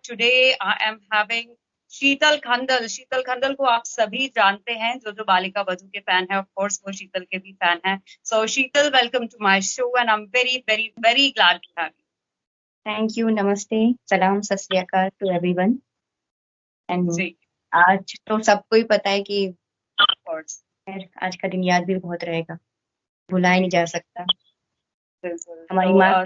Today I am having शीतल खंडल। शीतल खंडल को आप सभी जानते हैं, जो बालिका वधू के फैन है, ऑफ कोर्स वो शीतल के भी फैन है। So Sheetal, welcome to my show and I am very very very glad to have thank you, नमस्ते, सलाम, सत श्री अकाल to everyone. And you ji. आज तो सबको ही पता है कि ऑफ कोर्स आज का दिन याद भी बहुत रहेगा, भुलाया नहीं जा सकता। बिल्कुल। हमारी माँ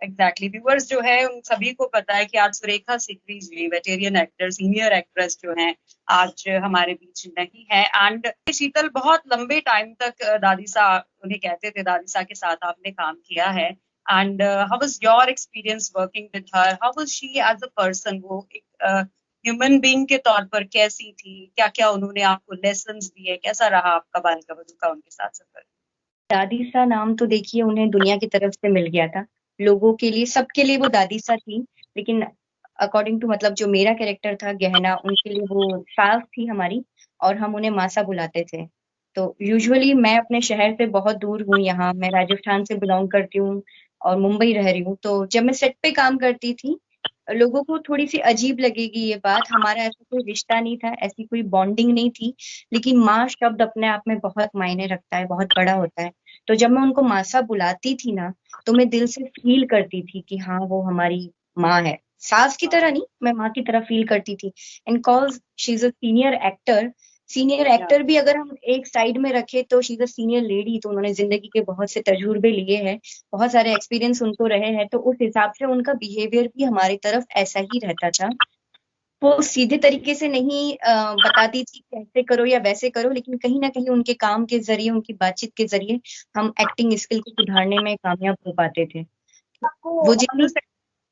एग्जैक्टली व्यूअर्स जो है उन सभी को पता है कि आज सुरेखा सिकरी जी, वेटेरियन एक्टर, सीनियर एक्ट्रेस जो हैं, आज हमारे बीच नहीं है। एंड शीतल, बहुत लंबे टाइम तक दादी सा उन्हें कहते थे, दादी सा के साथ आपने काम किया है। And how was your experience working with her? How was she as a person? वो एक ह्यूमन बीइंग के तौर पर कैसी थी? क्या क्या उन्होंने आपको लेसन्स दिए? कैसा रहा आपका बालिका वधू का उनके साथ सफर? दादी सा नाम तो देखिए उन्हें दुनिया की तरफ से मिल गया था, लोगों के लिए, सबके लिए वो दादी सा थी। लेकिन अकॉर्डिंग टू मतलब जो मेरा कैरेक्टर था गहना, उनके लिए वो सास थी हमारी, और हम उन्हें मासा बुलाते थे। तो यूजुअली मैं अपने शहर से बहुत दूर हूँ, यहाँ मैं राजस्थान से बिलोंग करती हूँ और मुंबई रह रही हूँ। तो जब मैं सेट पे काम करती थी, लोगों को थोड़ी सी अजीब लगेगी ये बात, हमारा ऐसा कोई रिश्ता नहीं था, ऐसी कोई बॉन्डिंग नहीं थी। लेकिन माँ शब्द अपने आप में बहुत मायने रखता है, बहुत बड़ा होता है। तो जब मैं उनको मासा बुलाती थी ना, तो मैं दिल से फील करती थी कि हाँ, वो हमारी माँ है। सास की तरह नहीं, मैं माँ की तरह फील करती थी। And cause she is a senior actor, senior actor भी अगर हम एक साइड में रखे तो she is a senior lady, तो उन्होंने जिंदगी के बहुत से तजुर्बे लिए हैं, बहुत सारे एक्सपीरियंस उनको रहे हैं, तो उस हिसाब से उनका बिहेवियर भी हमारी तरफ ऐसा ही रहता था। वो सीधे तरीके से नहीं बताती थी कि ऐसे करो या वैसे करो, लेकिन कहीं ना कहीं उनके काम के जरिए, उनकी बातचीत के जरिए हम एक्टिंग स्किल को सुधारने में कामयाब हो पाते थे। आपको वो ऑन द जितनी सेट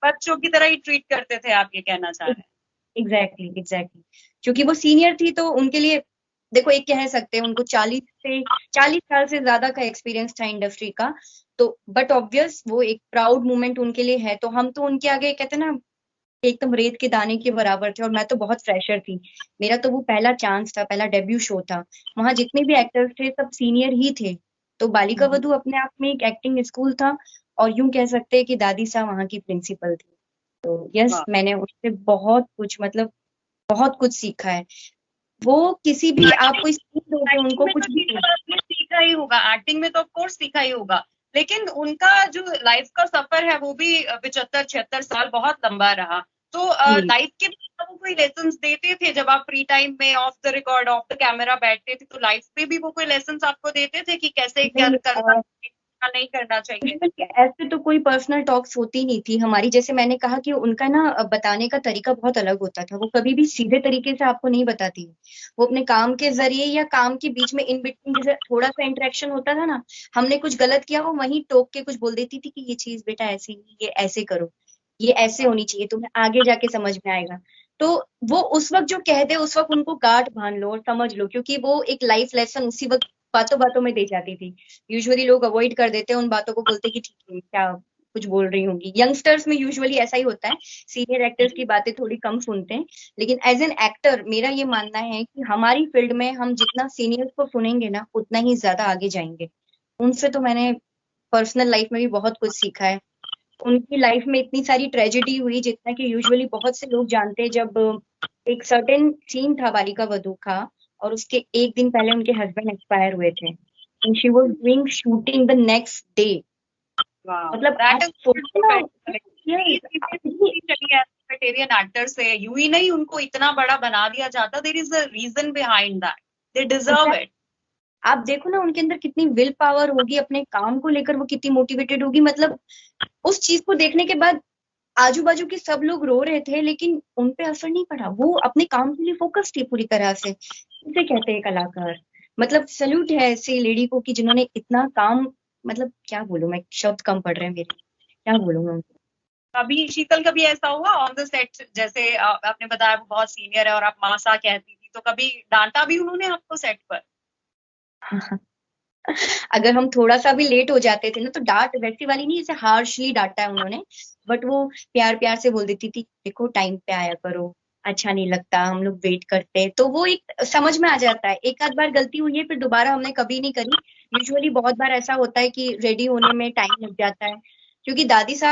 बच्चों की तरह ही ट्रीट करते थे, आप ये कहना चाह रहे हैं? एग्जैक्टली एग्जैक्टली, क्योंकि वो सीनियर थी तो उनके लिए, देखो, एक कह सकते हैं उनको 40 साल से ज्यादा का एक्सपीरियंस था इंडस्ट्री का। तो बट ऑब्वियस वो एक प्राउड मोमेंट उनके लिए है, तो हम तो उनके आगे कहते हैं ना, एकदम रेत के दाने के बराबर थे। और मैं तो बहुत फ्रेशर थी, मेरा तो वो पहला चांस था, पहला डेब्यू शो था। वहां जितने भी एक्टर्स थे सब सीनियर ही थे, तो बालिका वधू अपने आप में एक एक्टिंग स्कूल था। और यूं कह सकते हैं कि दादी सा वहां की प्रिंसिपल थी। तो यस, वाह। मैंने उससे बहुत कुछ, मतलब बहुत कुछ सीखा है। वो किसी भी, आप कोई सीख दोगे एक्टिंग उनको में तो कुछ भी। शीतल आपने सीखा ही होगा, एक्टिंग में तो ऑफ कोर्स सीखा ही होगा। लेकिन उनका जो लाइफ का सफर है वो भी 75-76 साल बहुत लंबा रहा। तो जी, लाइफ के भी वो कोई लेसन्स देते थे जब आप फ्री टाइम में of the record, of the camera बैठते थे? तो लाइफ पे भी वो कोई लेसन्स आपको देते थे कि कैसे क्या करना नहीं, चाहिए, क्या नहीं करना चाहिए? ऐसे तो कोई पर्सनल टॉक्स होती नहीं थी हमारी। जैसे मैंने कहा कि उनका ना बताने का तरीका बहुत अलग होता था, वो कभी भी सीधे तरीके से आपको नहीं बताती। वो अपने काम के जरिए या काम के बीच में इन बिटवीन, जैसे थोड़ा सा इंटरेक्शन होता था ना, हमने कुछ गलत किया, वो वहीं टोक के कुछ बोल देती थी कि ये चीज बेटा ऐसे नहीं, ये ऐसे करो, ये ऐसे होनी चाहिए, तुम्हें आगे जाके समझ में आएगा। तो वो उस वक्त जो कह दे, उस वक्त उनको गांठ बांध लो और समझ लो, क्योंकि वो एक लाइफ लेसन उसी वक्त बातों बातों में दे जाती थी। यूजुअली लोग अवॉइड कर देते हैं उन बातों को, बोलते कि ठीक है, क्या कुछ बोल रही होंगी। यंगस्टर्स में यूजुअली ऐसा ही होता है, सीनियर एक्टर्स की बातें थोड़ी कम सुनते हैं। लेकिन एज एन एक्टर मेरा ये मानना है कि हमारी फील्ड में हम जितना सीनियर्स को सुनेंगे ना, उतना ही ज्यादा आगे जाएंगे। उनसे तो मैंने पर्सनल लाइफ में भी बहुत कुछ सीखा है। उनकी लाइफ में इतनी सारी ट्रेजेडी हुई, जितना कि यूजुअली बहुत से लोग जानते हैं। जब एक सर्टेन सीन था बालिका वधू का, और उसके एक दिन पहले उनके हस्बैंड एक्सपायर हुए थे, and she was doing shooting the next day. Wow, मतलब दैट आप इज सोचो ना, yes, आप इतनी चलिए, वेटेरियन एक्टर से यूं ही नहीं उनको इतना बड़ा बना दिया जाता। There is a reason behind that, they deserve exact- it. आप देखो ना उनके अंदर कितनी विल पावर होगी, अपने काम को लेकर वो कितनी मोटिवेटेड होगी। मतलब उस चीज को देखने के बाद आजू बाजू के सब लोग रो रहे थे, लेकिन उन पे असर नहीं पड़ा, वो अपने काम के लिए फोकस थी पूरी तरह से। इसे कहते हैं कलाकार। मतलब सल्यूट है ऐसी लेडी को कि जिन्होंने इतना काम, मतलब क्या बोलूं मैं, शब्द कम पड़ रहे हैं मेरे, क्या बोलूं मैं उनको। कभी शीतल, कभी ऐसा हुआ ऑन द सेट, जैसे आपने बताया वो बहुत सीनियर है और आप मासा कहती थी, तो कभी डांटा भी उन्होंने आपको सेट पर? अगर हम थोड़ा सा भी लेट हो जाते थे ना, तो डांट वैसी वाली नहीं, जैसे हार्शली डांटा है उन्होंने, बट वो प्यार प्यार से बोल देती थी, देखो टाइम पे आया करो, अच्छा नहीं लगता, हम लोग वेट करते हैं। तो वो एक समझ में आ जाता है। एक आध बार गलती हुई है, फिर दोबारा हमने कभी नहीं करी। यूजुअली बहुत बार ऐसा होता है कि रेडी होने में टाइम लग जाता है, क्योंकि दादी सा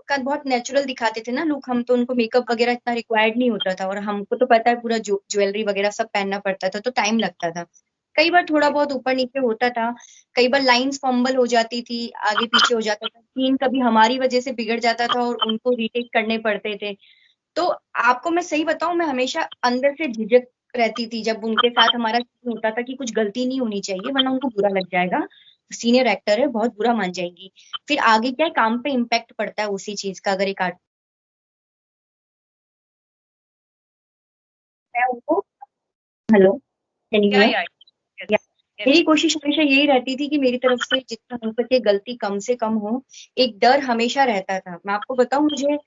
का बहुत नेचुरल दिखाते थे ना लुक, हम तो उनको मेकअप वगैरह इतना रिक्वायर्ड नहीं होता था, और हमको तो पता है पूरा ज्वेलरी वगैरह सब पहनना पड़ता था, तो टाइम लगता था। कई बार थोड़ा बहुत ऊपर नीचे होता था, कई बार लाइंस फंबल हो जाती थी, आगे पीछे हो जाता था, सीन कभी हमारी वजह से बिगड़ जाता था और उनको रीटेक करने पड़ते थे। तो आपको मैं सही बताऊं, मैं हमेशा अंदर से झिझक रहती थी जब उनके साथ हमारा सीन होता था कि कुछ गलती नहीं होनी चाहिए वरना उनको बुरा लग जाएगा, सीनियर एक्टर है, बहुत बुरा मान जाएंगी। फिर आगे क्या है, काम पे इम्पैक्ट पड़ता है उसी चीज का, अगर एक आर्ट है उनको। हेलो, कैन यू या हियर? या या, यस मेरी यस। कोशिश हमेशा यही रहती थी कि मेरी तरफ से जितना हो सके गलती कम से कम हो। एक डर हमेशा रहता था, मैं आपको बताऊं, मुझे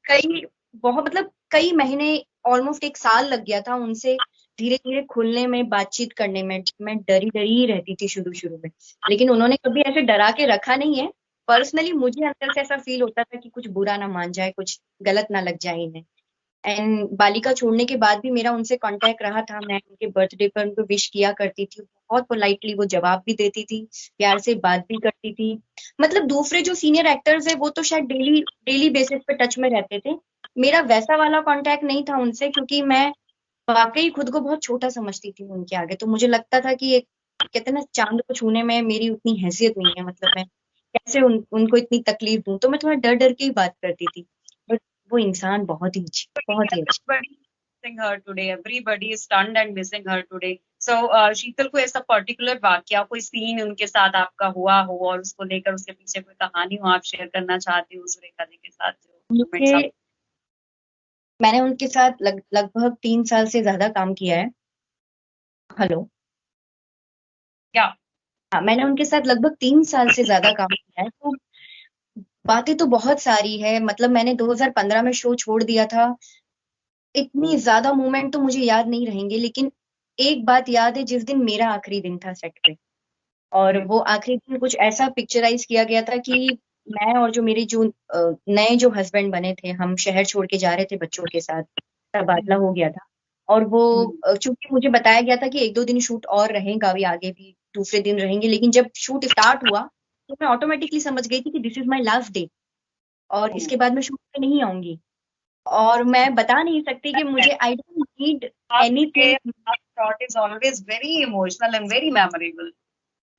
कई बहुत मतलब कई महीने, ऑलमोस्ट एक साल लग गया था उनसे धीरे धीरे खुलने में, बातचीत करने में। मैं डरी डरी ही रहती थी शुरू शुरू में, लेकिन उन्होंने कभी ऐसे डरा के रखा नहीं है। पर्सनली मुझे अंदर से ऐसा फील होता था कि कुछ बुरा ना मान जाए, कुछ गलत ना लग जाए इन्हें। एंड बालिका छोड़ने के बाद भी मेरा उनसे कांटेक्ट रहा था, मैं उनके बर्थडे पर उनको विश किया करती थी, बहुत पोलाइटली वो जवाब भी देती थी, प्यार से बात भी करती थी। मतलब दूसरे जो सीनियर एक्टर्स है वो तो शायद डेली डेली बेसिस पे टच में रहते थे, मेरा वैसा वाला कांटेक्ट नहीं था उनसे, क्योंकि मैं वाकई खुद को बहुत छोटा समझती थी उनके आगे। तो मुझे लगता था कि एक, कहते हैं ना, चांद को छूने में मेरी उतनी हैसियत नहीं है, मतलब मैं कैसे उनको इतनी तकलीफ दूं, तो मैं थोड़ा डर डर के ही बात करती थी। बट वो इंसान बहुत ही अच्छी, बहुत ही अच्छी। Everybody missing her today. Everybody is stunned and missing her today. So शीतल, को ऐसा पर्टिकुलर वाक्या, कोई सीन उनके साथ आपका हुआ हो और उसको लेकर उसके पीछे कोई कहानी हो, आप शेयर करना चाहती हो सुरेखा जी के साथ, जो मुझे, मोमेंट्स आप। मैंने उनके साथ लगभग 3 साल से ज्यादा काम किया है। हेलो। क्या? हाँ, मैंने उनके साथ लगभग 3 साल से ज्यादा काम किया है, तो बातें तो बहुत सारी है। मतलब मैंने 2015 में शो छोड़ दिया था, इतनी ज्यादा मोमेंट तो मुझे याद नहीं रहेंगे, लेकिन एक बात याद है, जिस दिन मेरा आखिरी दिन था सेट पे, और वो आखिरी दिन कुछ ऐसा पिक्चराइज किया गया था कि मैं और जो मेरे जो नए जो हस्बैंड बने थे, हम शहर छोड़ के जा रहे थे बच्चों के साथ, तबादला हो गया था। और वो चूंकि मुझे बताया गया था कि 1-2 दिन शूट और रहेगा, अभी आगे भी दूसरे दिन रहेंगे, लेकिन जब शूट स्टार्ट हुआ तो मैं ऑटोमेटिकली समझ गई थी कि this is my last day, और इसके बाद मैं शूट पे नहीं आऊंगी। और मैं बता नहीं सकती कि मुझे, I don't need anything. Shot is always very emotional and very memorable.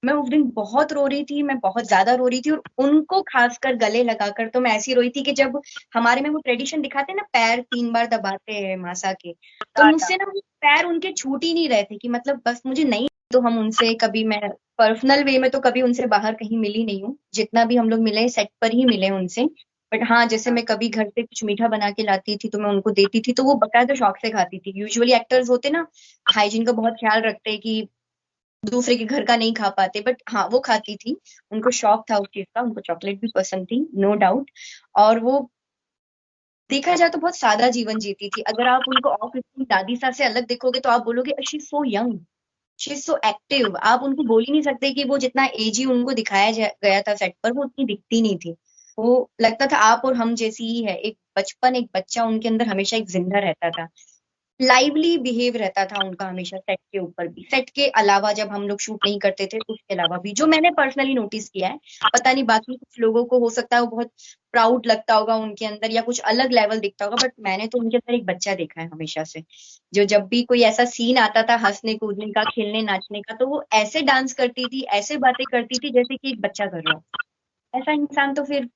मैं उस दिन बहुत रो रही थी, मैं बहुत ज्यादा रो रही थी, और उनको खासकर गले लगाकर तो मैं ऐसी रोई थी कि जब हमारे में वो ट्रेडिशन दिखाते हैं ना, पैर 3 बार दबाते हैं मासा के, तो मुझसे ना वो पैर उनके छूट ही नहीं रहे थे, कि मतलब बस मुझे नहीं। तो हम उनसे कभी, मैं पर्सनल वे में तो कभी उनसे बाहर कहीं मिली नहीं हूँ, जितना भी हम लोग मिले सेट पर ही मिले उनसे। बट हाँ, जैसे मैं कभी घर से कुछ मीठा बना के लाती थी तो मैं उनको देती थी, तो वो बकायदा शौक से खाती थी। यूजुअली एक्टर्स होते ना, हाइजीन का बहुत ख्याल रखते हैं कि दूसरे के घर का नहीं खा पाते, बट हाँ वो खाती थी, उनको शौक था उस चीज का, उनको चॉकलेट भी पसंद थी, नो डाउट। और वो, देखा जाए तो बहुत सादा जीवन जीती थी। अगर आप उनको ऑफ स्क्रीन दादी सा से अलग देखोगे तो आप बोलोगे she is so young, she is so active. आप उनको बोल ही नहीं सकते कि वो जितना एजी उनको दिखाया गया था सेट पर, वो उतनी दिखती नहीं थी। वो लगता था आप और हम जैसी ही है, एक बचपन, एक बच्चा उनके अंदर हमेशा एक जिंदा रहता था। लाइवली बिहेव रहता था उनका हमेशा, सेट के ऊपर भी, सेट के अलावा जब हम लोग शूट नहीं करते थे उसके अलावा भी, जो मैंने पर्सनली नोटिस किया है। पता नहीं बाकी कुछ लोगों को हो सकता है वो बहुत प्राउड लगता होगा उनके अंदर, या कुछ अलग लेवल दिखता होगा, बट मैंने तो उनके अंदर एक बच्चा देखा है हमेशा से, जो जब भी कोई ऐसा सीन आता था हंसने कूदने का, खेलने नाचने का, तो वो ऐसे डांस करती थी, ऐसे बातें करती थी जैसे कि एक बच्चा कर रहा हो। ऐसा इंसान तो फिर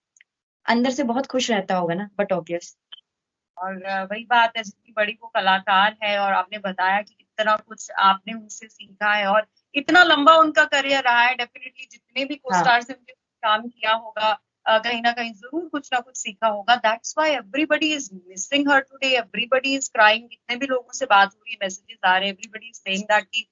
अंदर से बहुत खुश रहता होगा ना, बट ऑब्वियस। और वही बात है, जितनी बड़ी वो कलाकार है, और आपने बताया कि कितना कुछ आपने उनसे सीखा है, और इतना लंबा उनका करियर रहा है, डेफिनेटली जितने भी को हाँ, स्टार से उनके काम किया होगा, कहीं ना कहीं जरूर कुछ ना कुछ सीखा होगा। That's why everybody is missing her today, everybody is crying. जितने भी लोगों से बात हो रही है, मैसेजेस आ रहे हैं, एवरीबडी इज सेइंग दैट कि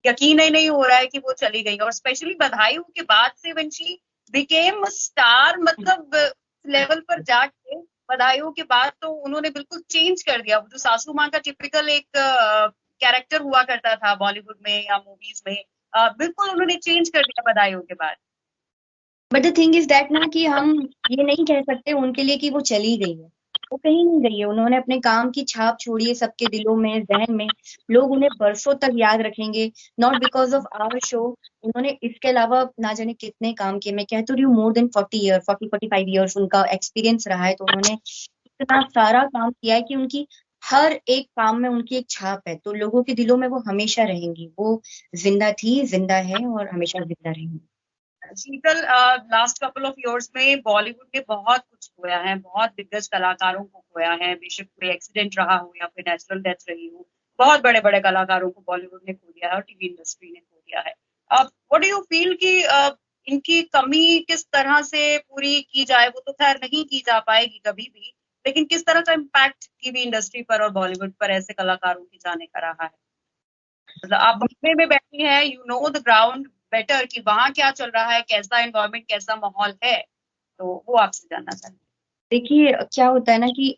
यकीन ही नहीं हो रहा है कि वो चली गई। और स्पेशली बधाई के बाद से व्हेन शी बिकेम स्टार, मतलब लेवल पर जाके बधाइयों के बाद तो उन्होंने बिल्कुल चेंज कर दिया। वो जो सासू माँ का टिपिकल एक कैरेक्टर हुआ करता था बॉलीवुड में या मूवीज में, बिल्कुल उन्होंने चेंज कर दिया बधाइयों के बाद। But the thing is that ना, कि हम ये नहीं कह सकते उनके लिए कि वो चली गई है। वो कहीं नहीं गई है। उन्होंने अपने काम की छाप छोड़ी है सबके दिलों में, जहन में। लोग उन्हें बरसों तक याद रखेंगे, not because of our show. उन्होंने इसके अलावा ना जाने कितने काम किए। मैं कह तो रही हूँ मोर देन 40 ईयर, 40-45 ईयर्स उनका एक्सपीरियंस रहा है। तो उन्होंने इतना सारा काम किया है कि उनकी हर एक काम में उनकी एक छाप है। तो लोगों के दिलों में वो हमेशा रहेंगी। वो जिंदा थी, जिंदा है और हमेशा जिंदा रहेंगी। शीतल, लास्ट कपल ऑफ इयर्स में बॉलीवुड ने बहुत कुछ खोया है, बहुत दिग्गज कलाकारों को खोया है, बेशक कोई एक्सीडेंट रहा हो या फिर नेचुरल डेथ रही हो। बहुत बड़े बड़े कलाकारों को बॉलीवुड ने खो दिया है और टीवी इंडस्ट्री ने खो दिया है। अब व्हाट डू यू फील कि इनकी कमी किस तरह से पूरी की जाए? वो तो खैर नहीं की जा पाएगी कभी भी, लेकिन किस तरह का इम्पैक्ट टीवी इंडस्ट्री पर और बॉलीवुड पर ऐसे कलाकारों के जाने का रहा है? मतलब आप बॉम्बे में बैठी हैं, you know the ground better कि वहां क्या चल रहा है, कैसा एनवायरनमेंट, कैसा माहौल है, तो वो आपसे जानना चाहती देखिए क्या होता है ना कि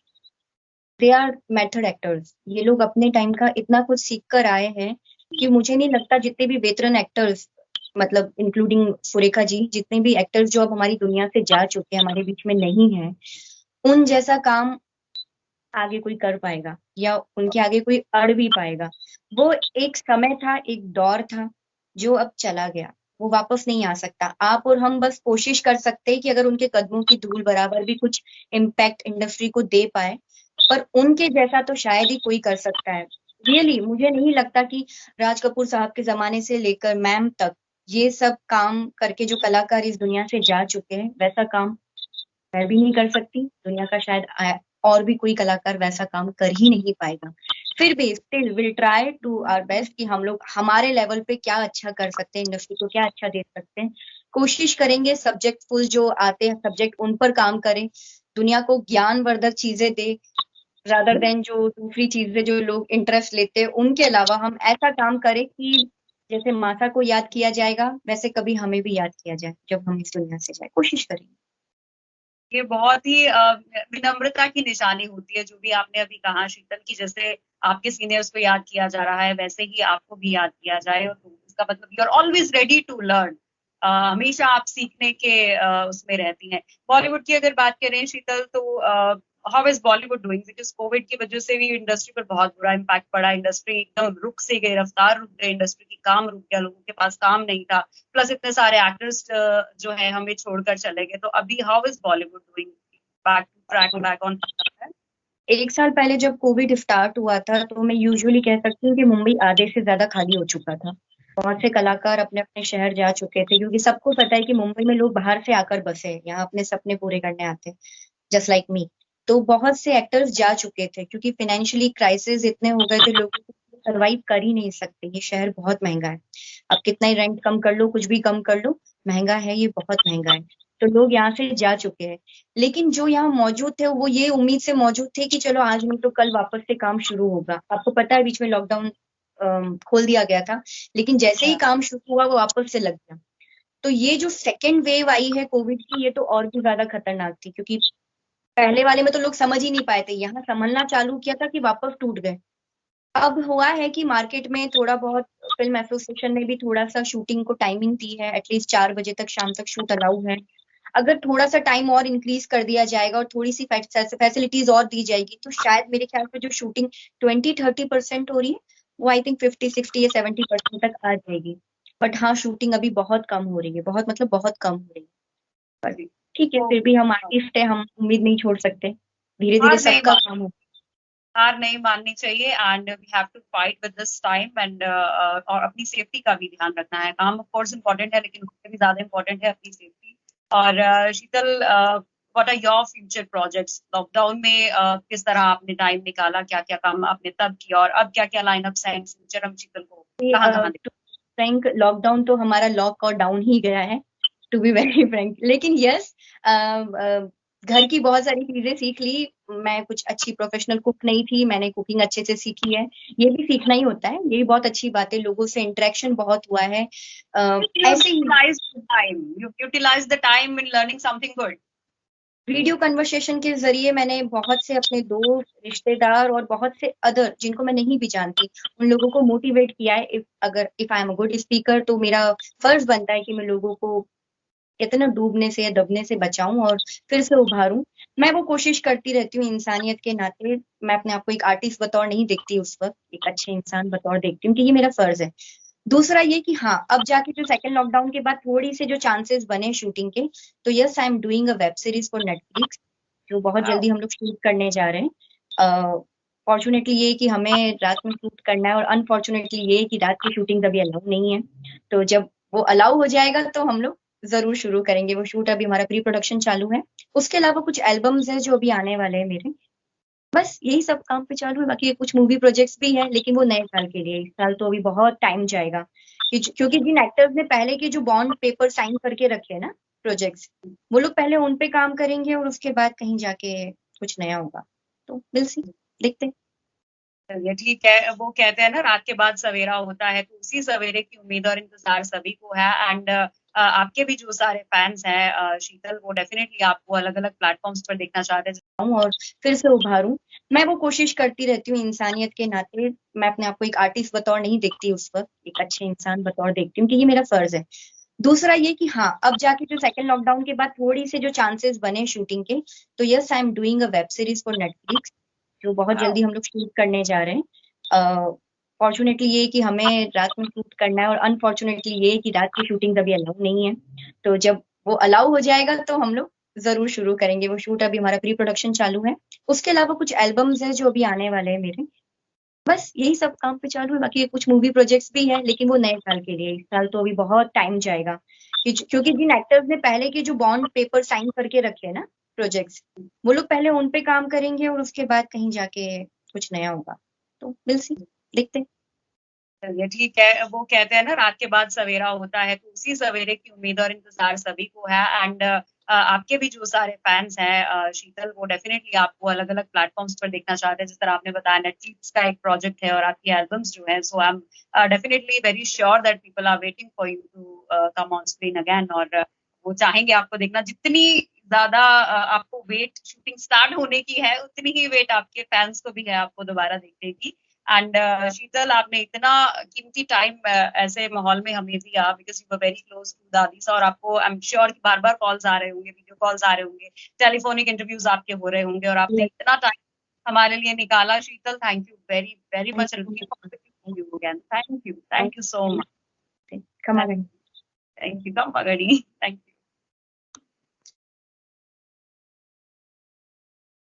दे आर मेथड एक्टर्स। ये लोग अपने टाइम का इतना कुछ सीख कर आए हैं कि मुझे नहीं लगता जितने भी वेटरन एक्टर्स, मतलब इंक्लूडिंग सुरेखा जी, जितने भी एक्टर्स जो अब हमारी दुनिया से जा चुके हैं, हमारे बीच में नहीं है, उन जैसा काम आगे कोई कर पाएगा या उनके आगे कोई अड़ भी पाएगा। वो एक समय था, एक दौर था जो अब चला गया। वो वापस नहीं आ सकता। आप और हम बस कोशिश कर सकते हैं कि अगर उनके कदमों की धूल बराबर भी कुछ इम्पैक्ट इंडस्ट्री को दे पाए, पर उनके जैसा तो शायद ही कोई कर सकता है। रियली मुझे नहीं लगता कि राज कपूर साहब के जमाने से लेकर मैम तक ये सब काम करके जो कलाकार इस दुनिया से जा चुके हैं, वैसा काम मैं भी नहीं कर सकती। दुनिया का शायद और भी कोई कलाकार वैसा काम कर ही नहीं पाएगा। फिर भी still will try to our best कि हम लोग हमारे लेवल पे क्या अच्छा कर सकते हैं, इंडस्ट्री को क्या अच्छा दे सकते हैं। कोशिश करेंगे सब्जेक्टफुल जो आते हैं सब्जेक्ट उन पर काम करें, दुनिया को ज्ञानवर्धक चीजें दे, रादर देन जो दूसरी चीजें जो लोग इंटरेस्ट लेते हैं उनके अलावा हम ऐसा काम करें कि जैसे माता को याद किया जाएगा वैसे कभी हमें भी याद किया जाए जब हम इस दुनिया से जाए। कोशिश करेंगे। ये बहुत ही विनम्रता की निशानी होती है जो भी आपने अभी कहा शीतल, की जैसे आपके सीनियर्स को याद किया जा रहा है वैसे ही आपको भी याद किया जाए, और इसका मतलब you are always ready to learn. हमेशा आप सीखने के उसमें रहती हैं। बॉलीवुड की अगर बात करें शीतल, तो how is Bollywood doing? Because Covid की वजह से भी इंडस्ट्री पर बहुत बुरा इम्पैक्ट पड़ा। इंडस्ट्री एकदम रुक से गई, रफ्तार रुक गई, इंडस्ट्री की काम रुक गया, लोगों के पास काम नहीं था। प्लस इतने सारे एक्टर्स जो है हमें छोड़कर चले गए। तो अभी how is Bollywood doing back to track, back on? 1 साल पहले जब कोविड स्टार्ट हुआ था तो मैं यूजुअली कह सकती हूँ कि मुंबई आधे से ज्यादा खाली हो चुका था। बहुत से कलाकार अपने अपने शहर जा चुके थे क्योंकि सबको पता है कि मुंबई में लोग बाहर से आकर बसे हैं, यहाँ अपने सपने पूरे करने आते हैं, जस्ट लाइक मी। तो बहुत से एक्टर्स जा चुके थे क्योंकि फाइनेंशियली क्राइसिस इतने हो गए थे, लोग सर्वाइव कर ही नहीं सकते। ये शहर बहुत महंगा है। अब कितना ही रेंट कम कर लो, कुछ भी कम कर लो, महंगा है, ये बहुत महंगा है। तो लोग यहाँ से जा चुके हैं। लेकिन जो यहाँ मौजूद थे वो ये उम्मीद से मौजूद थे कि चलो आज नहीं तो कल वापस से काम शुरू होगा। आपको पता है बीच में लॉकडाउन खोल दिया गया था, लेकिन जैसे ही काम शुरू हुआ वो वापस से लग गया। तो ये जो सेकेंड वेव आई है कोविड की, ये तो और भी ज्यादा खतरनाक थी क्योंकि पहले वाले में तो लोग समझ ही नहीं पाए थे, यहाँ संभलना चालू किया था कि वापस टूट गए। अब हुआ है कि मार्केट में थोड़ा बहुत फिल्म एसोसिएशन ने भी थोड़ा सा शूटिंग को टाइमिंग दी है, एटलीस्ट 4 बजे तक शाम तक शूट अलाउ है। अगर थोड़ा सा टाइम और इंक्रीज कर दिया जाएगा और थोड़ी सी फैसिलिटीज और दी जाएगी तो शायद मेरे ख्याल से जो शूटिंग 20-30% हो रही है वो आई थिंक 50-60 या 70% तक आ जाएगी। बट हाँ, शूटिंग अभी बहुत कम हो रही है, बहुत मतलब बहुत कम हो रही है। पर ठीक है, फिर भी हम आर्टिस्ट है, हम उम्मीद नहीं छोड़ सकते। धीरे धीरे हार नहीं सबका काम हो। हार नहीं माननी चाहिए, and we have to fight with this time, and और अपनी सेफ्टी का भी ध्यान रखना है। काम ऑफ कोर्स इम्पोर्टेंट है, लेकिन उससे भी ज्यादा इम्पोर्टेंट है अपनी सेफ्टी। और Sheetal, what are your future projects? Lockdown में किस तरह आपने टाइम निकाला, क्या क्या काम आपने तब किया, और अब क्या क्या लाइनअप्स हैं फ्यूचर? हम शीतल को कहाँ कहाँ टू फ्रैंक, लॉकडाउन तो हमारा लॉक और डाउन ही गया है, टू बी वेरी फ्रैंक। लेकिन यस, घर की बहुत सारी चीजें सीख ली। मैं कुछ अच्छी प्रोफेशनल कुक नहीं थी, मैंने कुकिंग अच्छे से सीखी है। ये भी सीखना ही होता है, ये भी बहुत अच्छी बात है। लोगों से इंटरेक्शन बहुत हुआ है। ऐसे ही you utilize the time in learning something good? Video conversation के जरिए मैंने बहुत से अपने दोस्त, रिश्तेदार और बहुत से अदर जिनको मैं नहीं भी जानती, उन लोगों को मोटिवेट किया है। If I am a good speaker तो मेरा फर्ज बनता है कि मैं लोगों को इतना डूबने से या दबने से बचाऊं और फिर से उभारूं। मैं वो कोशिश करती रहती हूँ इंसानियत के नाते। मैं अपने आप को एक आर्टिस्ट बतौर नहीं देखती उस वक्त, एक अच्छे इंसान बतौर देखती हूँ कि ये मेरा फर्ज है। दूसरा ये कि हाँ, अब जाके जो सेकंड लॉकडाउन के बाद थोड़ी से जो चांसेस बने शूटिंग के, तो yes I am doing a web series for Netflix, जो बहुत जल्दी हम लोग शूट करने जा रहे हैं। फॉर्चुनेटली ये है कि हमें रात में शूट करना है, और अनफॉर्चुनेटली ये है कि रात की शूटिंग अभी अलाउ नहीं है। तो जब वो अलाउ हो जाएगा तो हम लोग जरूर शुरू करेंगे वो शूट। अभी हमारा प्री प्रोडक्शन चालू है। उसके अलावा कुछ एल्बम्स हैं जो अभी आने वाले हैं मेरे। बस यही सब काम पे चालू है। बाकी कुछ मूवी प्रोजेक्ट्स भी है, लेकिन वो नए साल के लिए। इस साल तो अभी बहुत टाइम जाएगा, क्योंकि जिन एक्टर्स ने पहले के जो बॉन्ड पेपर साइन करके रखे हैं ना प्रोजेक्ट्स, वो लोग पहले उन पे काम करेंगे और उसके बाद कहीं जाके कुछ नया होगा। तो विल सी, देखते हैं। चलिए ठीक है। वो कहते हैं ना, रात के बाद सवेरा होता है, तो उसी सवेरे की उम्मीद और इंतजार सभी को है। एंड आपके भी जो सारे फैंस हैं शीतल, वो डेफिनेटली आपको अलग अलग प्लेटफॉर्म्स पर देखना चाहते हैं। और फिर से उभारूं। मैं वो कोशिश करती रहती हूँ इंसानियत के नाते। मैं अपने आप को एक आर्टिस्ट बतौर नहीं देखती उस वक्त, एक अच्छे इंसान बतौर देखती हूँ कि ये मेरा फर्ज है। दूसरा ये कि हाँ, अब जाके जो सेकंड लॉकडाउन के बाद थोड़ी से जो चांसेस बने शूटिंग के, तो yes I am doing a web series for Netflix, जो बहुत जल्दी हम लोग शूट करने जा रहे हैं। फॉर्चुनेटली ये है कि हमें रात में शूट करना है, और अनफॉर्चुनेटली ये है कि रात की शूटिंग अभी अलाउ नहीं है। तो जब वो अलाउ हो जाएगा तो हम लोग जरूर शुरू करेंगे वो शूट। अभी हमारा प्री प्रोडक्शन चालू है। उसके अलावा कुछ एल्बम्स हैं जो अभी आने वाले हैं मेरे। बस यही सब काम पे चालू है। बाकी कुछ मूवी प्रोजेक्ट्स भी है, लेकिन वो नए साल के लिए। इस साल तो अभी बहुत टाइम जाएगा, क्योंकि जिन एक्टर्स ने पहले के जो बॉन्ड पेपर साइन करके रखे हैं ना प्रोजेक्ट्स, वो लोग पहले उन पे काम करेंगे और उसके बाद कहीं जाके कुछ नया होगा। तो विल सी, देखते हैं। चलिए ठीक है। वो कहते हैं ना, रात के बाद सवेरा होता है, तो उसी सवेरे की उम्मीद और इंतजार सभी को है। एंड आपके भी जो सारे फैंस हैं शीतल, वो डेफिनेटली आपको अलग अलग प्लेटफॉर्म्स पर देखना चाहते हैं। जिस तरह आपने बताया, नेटफ्लिक्स का एक प्रोजेक्ट है और आपकी एल्बम्स जो है, so I am definitely very sure that people are waiting for you to come on screen again. और वो चाहेंगे आपको देखना। जितनी ज्यादा आपको वेट शूटिंग स्टार्ट होने की है, उतनी ही वेट आपके फैंस को भी है आपको दोबारा देखने की। एंड शीतल, आपने इतना कीमती टाइम ऐसे माहौल में हमें दिया, because you were very close to dadi sa. और आपको आई एम श्योर कि बार बार कॉल्स आ रहे होंगे, वीडियो कॉल्स आ रहे होंगे, टेलीफोनिक इंटरव्यूज आपके हो रहे होंगे, और आपने इतना टाइम हमारे लिए निकाला। Sheetal, thank you very very much. Looking forward to you again. Thank you so much. कम आ गई। थैंक यू, कम पगड़ी। Thank you.